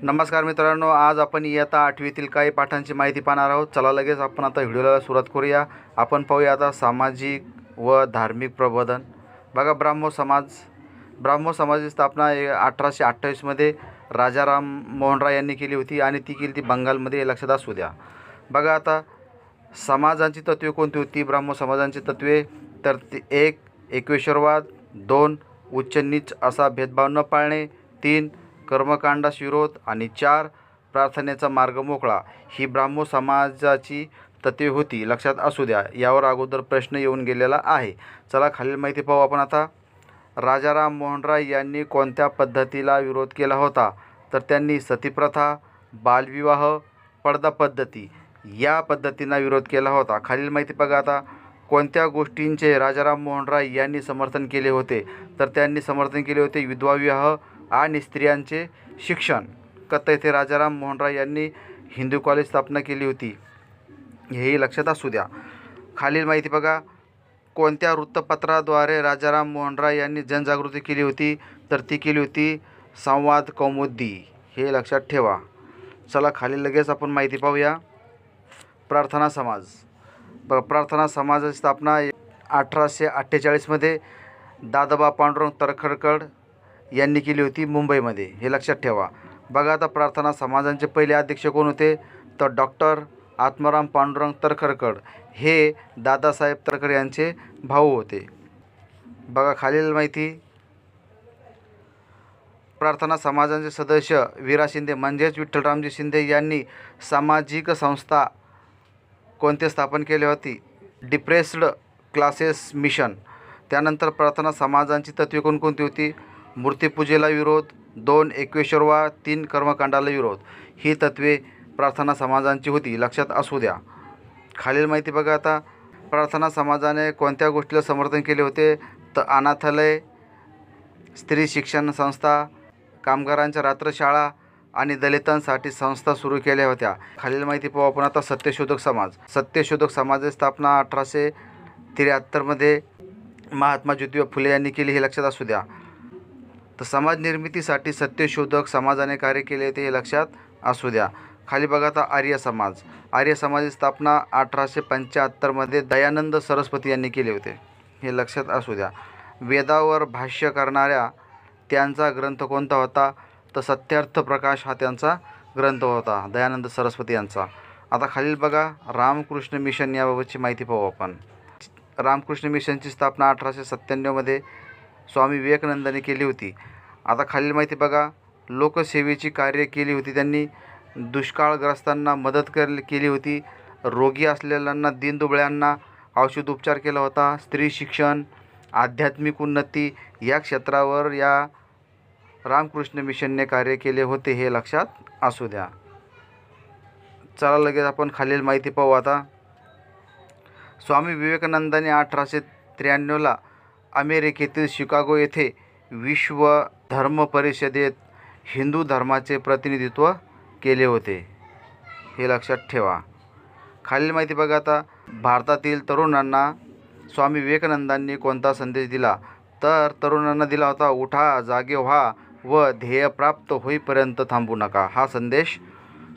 नमस्कार मित्रांनो, आज आपण इयत्ता 8वीतील काही पाठांची माहिती पाहणार आहोत. चला लगेच आपण आता व्हिडिओला सुरुवात करूया. आपण पाहूया आता सामाजिक व धार्मिक प्रबोधन. बघा, ब्राह्मो समाजाची स्थापना 1828 मध्ये राजाराम मोहन राय यांनी केली होती आणि ती केली ती बंगालमध्ये, हे लक्षात असू द्या. बघा आता समाजांची तत्त्वे कोणती होती ब्राह्मो समाजांची तत्त्वे, तर 1. एकेश्वरवाद, 2. उच्च नीच असा भेदभाव न पाळणे, 3. कर्मकांडास विरोध आणि 4. प्रार्थनेचा मार्ग मोकळा. ही ब्राह्मो समाजाची तत्त्वे होती, लक्षात असू द्या. यावर अगोदर प्रश्न येऊन गेलेला आहे. चला खालील माहिती पाहू आपण आता. राजाराम मोहन राय यांनी कोणत्या पद्धतीला विरोध केला होता, तर त्यांनी सतीप्रथा, बालविवाह, पडदा पद्धती या पद्धतींना विरोध केला होता. खालील माहिती बघा आता. कोणत्या गोष्टींचे राजाराम मोहन राय यांनी समर्थन केले होते, तर त्यांनी समर्थन केले होते विधवा विवाह आणि स्त्रियांचे शिक्षण. कथा येथे राजाराम मोहन राय यांनी हिंदू कॉलेज स्थापना केली होती, हेही लक्षात असू द्या. खालील माहिती बघा. कोणत्या वृत्तपत्राद्वारे राजाराम मोहन राय यांनी जनजागृती केली होती, तर ती केली होती संवाद कौमुदी, हे लक्षात ठेवा. चला खालील लगेच आपण माहिती पाहूया. प्रार्थना समाज. प्रार्थना समाजाची स्थापना 1848 मध्ये दादोबा पांडुरंग तर्खडकर यांनी केली होती, मुंबईमध्ये, हे लक्षात ठेवा. बघा आता प्रार्थना समाजांचे पहिले अध्यक्ष कोण होते, तर डॉक्टर आत्माराम पांडुरंग तर्खडकर, हे दादासाहेब तर्खडकर यांचे भाऊ होते. बघा खालील माहिती. प्रार्थना समाजांचे सदस्य वीरा शिंदे म्हणजेच विठ्ठलरामजी शिंदे यांनी सामाजिक संस्था कोणते स्थापन केली होती, डिप्रेस्ड क्लासेस मिशन. त्यानंतर प्रार्थना समाजांची तत्त्वे कोणकोणती होती, मूर्तिपूजेला विरोध, 2. एकेश्वरवाद, 3. कर्मकांडाला विरोध. ही तत्त्वे प्रार्थना समाजांची होती, लक्षात असू द्या. खालील माहिती बघा आता. प्रार्थना समाजाने कोणत्या गोष्टीला समर्थन केले होते, तर अनाथालय, स्त्री शिक्षण संस्था, कामगारांच्या रात्रशाळा आणि दलितांसाठी संस्था सुरू केल्या होत्या. खालील माहिती पाहू आपण आता. सत्यशोधक समाज. सत्यशोधक समाजाची स्थापना 1873 मध्ये महात्मा ज्योतिबा फुले यांनी केली, हे लक्षात असू द्या. तर समाज निर्मितीसाठी सत्यशोधक समाजाने कार्य केले होते, हे लक्षात असू द्या. खाली बघा आता. आर्य समाज. आर्य समाजाची स्थापना 1875 मध्ये दयानंद सरस्वती यांनी केले होते, हे लक्षात असू द्या. वेदावर भाष्य करणाऱ्या त्यांचा ग्रंथ कोणता होता, तर सत्यार्थ प्रकाश हा त्यांचा ग्रंथ होता, दयानंद सरस्वती यांचा. आता खालील बघा. रामकृष्ण मिशन याबाबतची माहिती पाहू आपण. रामकृष्ण मिशनची स्थापना 1897 मध्ये स्वामी विवेकानंदांनी केली होती. आता खालील माहिती बघा. लोकसेवेची कार्य केली होती त्यांनी. दुष्काळग्रस्तांना मदत केली होती. रोगी असलेल्यांना, दीनदुबळ्यांना औषधोपचार केला होता. स्त्री शिक्षण, आध्यात्मिक उन्नती या क्षेत्रावर या रामकृष्ण मिशनने कार्य केले होते, हे लक्षात असू द्या. चला लगेच आपण खालील माहिती पाहू आता. स्वामी विवेकानंदांनी 1893ला अमेरिकेतील शिकागो येथे विश्व धर्म परिषदेत हिंदू धर्माचे प्रतिनिधित्व केले होते, हे लक्षात ठेवा. खालील माहिती बघा आता. भारतातील तरुणांना स्वामी विवेकानंदांनी कोणता संदेश दिला, तर तरुणांना दिला होता उठा, जागे व्हा व ध्येय प्राप्त होईपर्यंत थांबू नका. हा संदेश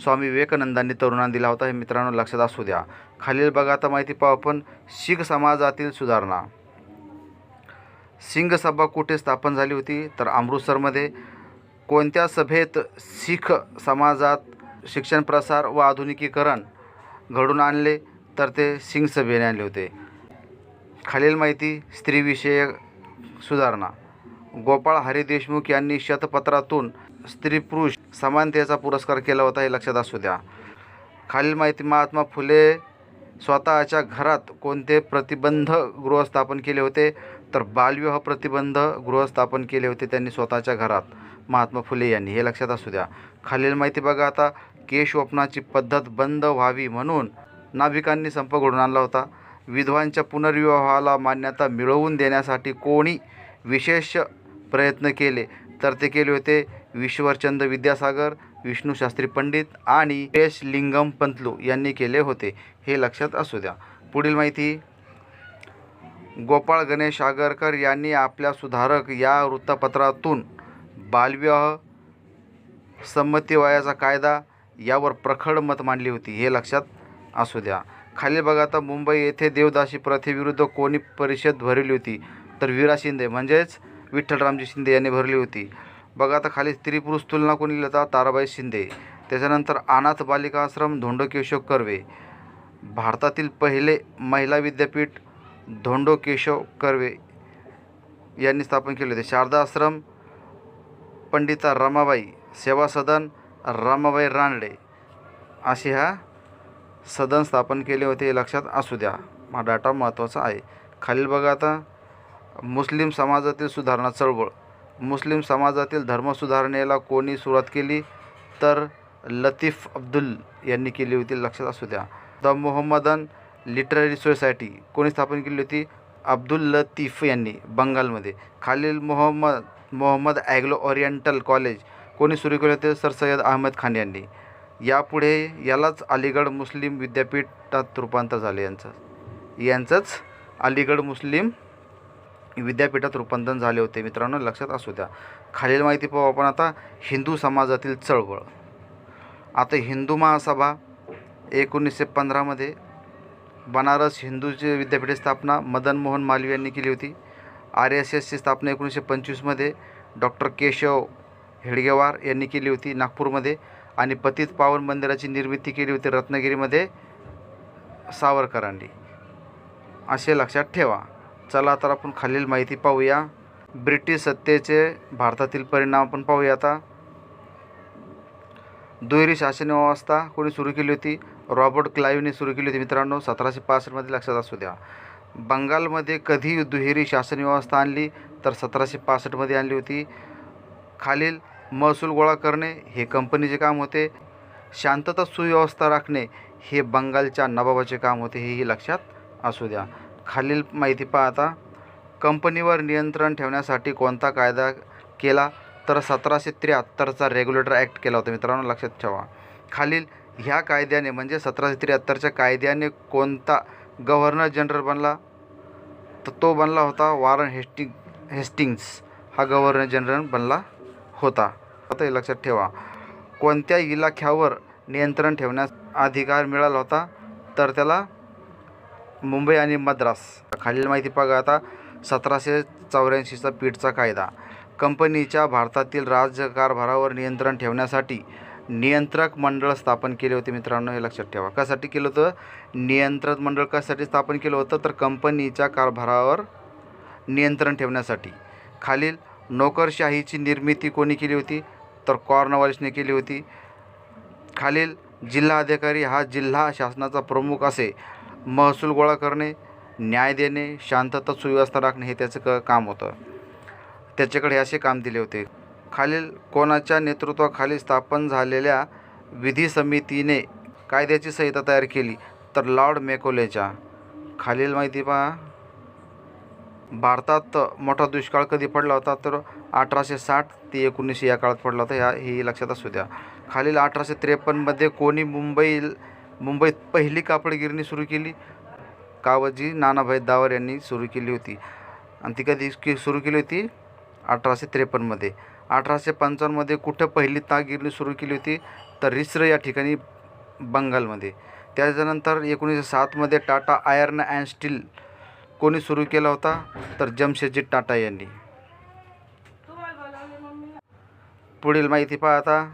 स्वामी विवेकानंदांनी तरुणांना दिला होता, हे मित्रांनो लक्षात असू द्या. खालील बघा आता माहिती पाहू आपण. शीख समाजातील सुधारणा. सिंग सभा कुठे स्थापन झाली होती, तर अमृतसरमध्ये. कोणत्या सभेत शीख समाजात शिक्षण प्रसार व आधुनिकीकरण घडून आणले, तर ते सिंग सभेने आणले होते. खालील माहिती. स्त्रीविषयक सुधारणा. गोपाळ हरी देशमुख यांनी शतपत्रातून स्त्री पुरुष समानतेचा पुरस्कार केला होता, हे लक्षात असू द्या. खालील माहिती. महात्मा फुले स्वतःच्या घरात कोणते प्रतिबंध गृह स्थापन केले होते, तर बालविवाह प्रतिबंध गृह स्थापन केले होते त्यांनी स्वतःच्या घरात, महात्मा फुले यांनी, हे लक्षात असू द्या. खालील माहिती बघा आता. केशवपनाची पद्धत बंद व्हावी म्हणून नाभिकांनी संप घडून आणला होता. विधवांच्या पुनर्विवाहाला मान्यता मिळवून देण्यासाठी कोणी विशेष प्रयत्न केले, तर ते केले होते ईश्वरचंद्र विद्यासागर, विष्णुशास्त्री पंडित आणि एस लिंगम पंतलू यांनी केले होते, हे लक्षात असू द्या. पुढील माहिती. गोपाळ गणेश आगरकर यांनी आपल्या सुधारक या वृत्तपत्रातून बालविवाह, संमती वयाचा कायदा यावर प्रखर मत मांडली होती, हे लक्षात असू द्या. खालील बघा आता, मुंबई येथे देवदासी प्रथेविरुद्ध कोणी परिषद भरवली होती? तर विरा शिंदे म्हणजेच विठ्ठलरामजी शिंदे यांनी भरली होती. बघा आता खाली, स्त्री पुरुष तुलना कोणी लिहिता? ताराबाई शिंदे. त्याच्यानंतर अनाथ बालिका आश्रम धोंडो केशव कर्वे. भारतातील पहिले महिला विद्यापीठ धोंडो केशव कर्वे यांनी स्थापन केले होते. शारदा आश्रम पंडिता रमाबाई. सेवा सदन रमाबाई रानडे. असे ह्या सदन स्थापन केले होते, हे लक्षात असू द्या. हा डाटा महत्त्वाचा आहे. खालील बघा आता, मुस्लिम समाजातील सुधारणा चळवळ. मुस्लिम समाजातील धर्मसुधारणेला कोणी सुरुवात केली? तर लतीफ अब्दुल यांनी केली होती, लक्षात असू द्या. द मोहम्मदन लिटररी सोसायटी कोणी स्थापन केली होती? अब्दुल लतीफ यांनी, बंगालमध्ये. खालील मोहम्मद ॲग्लो ओरिएंटल कॉलेज कोणी सुरू केले होते? सर सय्यद अहमद खान यांनी. यापुढे यालाच अलीगढ मुस्लिम विद्यापीठात रूपांतर झाले. यांचंच अलीगढ मुस्लिम विद्यापीठात रूपांतर झाले होते मित्रांनो, लक्षात असू द्या. खालील माहिती पाहू आपण आता. हिंदू समाजातील चळवळ. आता हिंदू महासभा 1915मध्ये. बनारस हिंदूची विद्यापीठाची स्थापना मदन मोहन मालवीय यांनी केली होती. RSSची स्थापना 1925मध्ये डॉक्टर केशव हेडगेवार यांनी केली होती नागपूरमध्ये. आणि पतित पावन मंदिराची निर्मिती केली होती रत्नागिरीमध्ये सावरकरांनी, असे लक्षात ठेवा. चला तर आपण खालील माहिती पाहूया. ब्रिटिश सत्तेचे भारतातील परिणाम आपण पाहूया आता. दुहेरी शासन व्यवस्था कोणी सुरू केली होती? रॉबर्ट क्लाईव्हने सुरू केली होती मित्रांनो, 1765मध्ये, लक्षात असू द्या. बंगालमध्ये कधी दुहेरी शासन व्यवस्था आणली? तर 1765मध्ये आणली होती. खालील, महसूल गोळा करणे हे कंपनीचे काम होते. शांतता सुव्यवस्था राखणे हे बंगालच्या नवाबाचे काम होते, हेही लक्षात असू द्या. खालील माहिती पहा आता. कंपनीवर नियंत्रण ठेवण्यासाठी कोणता कायदा केला? तर 1773चा रेग्युलेटर ॲक्ट केला होता मित्रांनो, लक्षात ठेवा. खालील, ह्या कायद्याने म्हणजे 1773च्या कायद्याने कोणता गव्हर्नर जनरल बनला? तर तो बनला होता वॉरन हेस्टिंग्स हा गव्हर्नर जनरल बनला होता. आता हे लक्षात ठेवा. कोणत्या इलाख्यावर नियंत्रण ठेवण्यास अधिकार मिळाला होता? तर त्याला मुंबई आणि मद्रास. खालील माहिती बघा आता. 1784चा पीठचा कायदा. कंपनीच्या भारतातील राज्यकारभारावर नियंत्रण ठेवण्यासाठी नियंत्रक मंडळ स्थापन केले होते मित्रांनो, हे लक्षात ठेवा. कशासाठी केलं होतं? नियंत्रक मंडळ कशासाठी स्थापन केलं होतं? तर कंपनीच्या कारभारावर नियंत्रण ठेवण्यासाठी. खालील, नोकरशाहीची निर्मिती कोणी केली होती? तर कॉर्नवॉलिसने केली होती. खालील, जिल्हा अधिकारी हा जिल्हा शासनाचा प्रमुख असे. महसूल गोळा करणे, न्याय देणे, शांतता सुव्यवस्था राखणे हे त्याचं काम होतं. त्याच्याकडे असे काम दिले होते. खालील, कोणाच्या नेतृत्वाखाली स्थापन झालेल्या विधी समितीने कायद्याची संहिता तयार केली? तर लॉर्ड मेकॉलेच्या. खालील माहिती पहा. भारतात मोठा दुष्काळ कधी पडला होता? तर 1860 ते 1900 या काळात पडला होता, हे लक्षात असू द्या. खालील, 1853मध्ये कोणी मुंबईत पहिली कापड गिरणी सुरू केली? कावजी नानाभाई दावर यांनी सुरू केली होती. आणि ती कधी सुरू केली होती? 1853मध्ये. 1855मध्ये कुठं पहिली ताग गिरणी सुरू केली होती? तर रिसर या ठिकाणी, बंगालमध्ये. त्याच्यानंतर 1907मध्ये टाटा आयर्न अँड स्टील कोणी सुरू केला होता? तर जमशेदजी टाटा यांनी. पुढील माहिती पहा आता.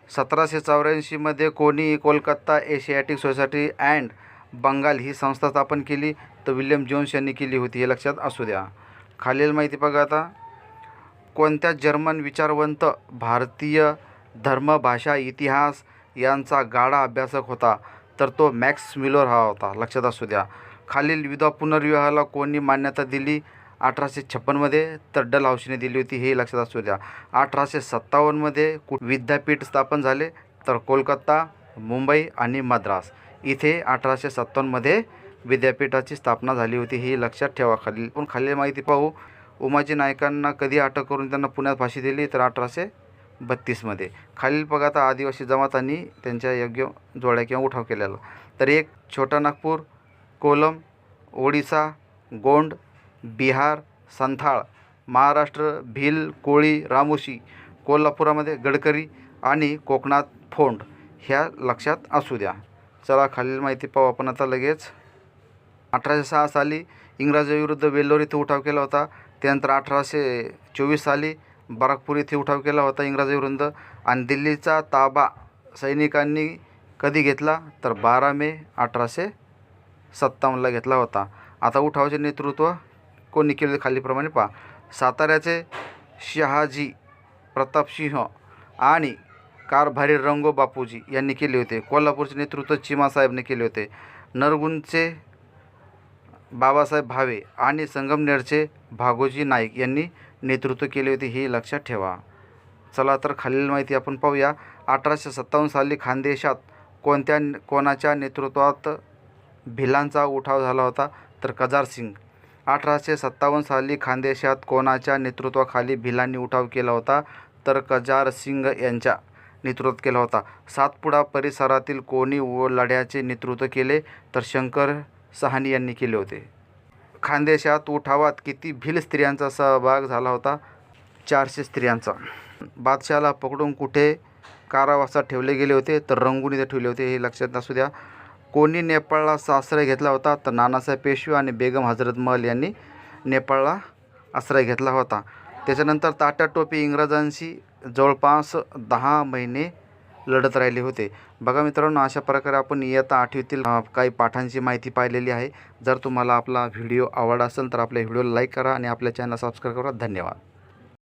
1784मध्ये कोणी Kolkata Asiatic Society and Bengal ही संस्था स्थापन केली? तर विल्यम जोन्स यांनी केली होती, हे लक्षात असू द्या. खालील माहिती बघा आता. कोणत्या जर्मन विचारवंत भारतीय धर्म, भाषा, इतिहास यांचा गाढा अभ्यासक होता? तर तो मॅक्स म्युलर हा होता, लक्षात असू द्या. खालील, विधवा पुनर्विवाहाला कोणी मान्यता दिली? 1856मध्ये. तर डलहौसीने दिली होती, हे लक्षात असू द्या. 1857मध्ये विद्यापीठ स्थापन झाले? तर कोलकाता, मुंबई आणि मद्रास इथे 1857मध्ये विद्यापीठाची स्थापना झाली होती, हे लक्षात ठेवा. खालील माहिती पाहू. उमाजी नायकांना कधी अटक करून त्यांना पुण्यात फाशी दिली? तर 1832मध्ये. खालील बघा आता. आदिवासी जमातांनी त्यांच्या योग्य जोड्या किंवा उठाव केलेला. तर 1 छोटा नागपूर, कोलम, ओडिसा, गोंड, बिहार, संथाळ, महाराष्ट्र, भिल, कोळी, रामोशी, कोल्हापुरामध्ये गडकरी आणि कोकणात फोंड ह्या लक्षात असू द्या. चला खालील माहिती पाहू आपण आता लगेच. 1806 साली इंग्रजांविरुद्ध वेल्लोर येथे उठाव केला होता. त्यानंतर 1824 साली बराकपूर येथे उठाव केला होता इंग्रजांविरुद्ध. आणि दिल्लीचा ताबा सैनिकांनी कधी घेतला तर 12 मे 1857ला घेतला होता. आता उठावाचे नेतृत्व कोणी केले खालीप्रमाणे पहा. साताऱ्याचे शहाजी प्रतापसिंह आणि कारभारी रंगो बापूजी यांनी केले होते. कोल्हापूरचे नेतृत्व चिमासाहेबने केले होते. नरगुंदचे बाबासाहेब भावे आणि संगमनेरचे भागोजी नाईक यांनी नेतृत्व केले होते, हे लक्षात ठेवा. चला तर खालील माहिती आपण पाहूया. 1857 साली खानदेशात कोणाच्या नेतृत्वात भिलांचा उठाव झाला होता तर कजार सिंग. 1857 साली खानदेशात कोणाच्या नेतृत्वाखाली भिलांनी उठाव केला होता तर कजार सिंग यांच्या नेतृत्वात केला होता. सातपुडा परिसरातील कोणी लढ्याचे नेतृत्व केले तर शंकर सहानी यांनी केले होते. खानदेशात उठावात किती भिल स्त्रियांचा सहभाग झाला होता? 400 स्त्रियांचा. बादशहाला पकडून कुठे कारावासात ठेवले गेले होते तर रंगून इथे ठेवले होते, हे लक्षात असू द्या. कोणी नेपाळला आश्रय घेतला होता तर नानासाहेब पेशवे आणि बेगम हजरत महल यांनी नेपाळला आश्रय घेतला होता. त्याच्यानंतर तात्या टोपे इंग्रजांशी जवळपास 10 महिने लढत राहिले होते. बघा मित्रांनो, अशा प्रकारे आपण इयत्ता 8वीतील काही पाठांची माहिती पाहिलेली आहे. जर तुम्हाला आपला व्हिडिओ आवडला असेल तर आपल्या व्हिडिओला लाईक करा आणि आपल्या चॅनलला सबस्क्राईब करा. धन्यवाद.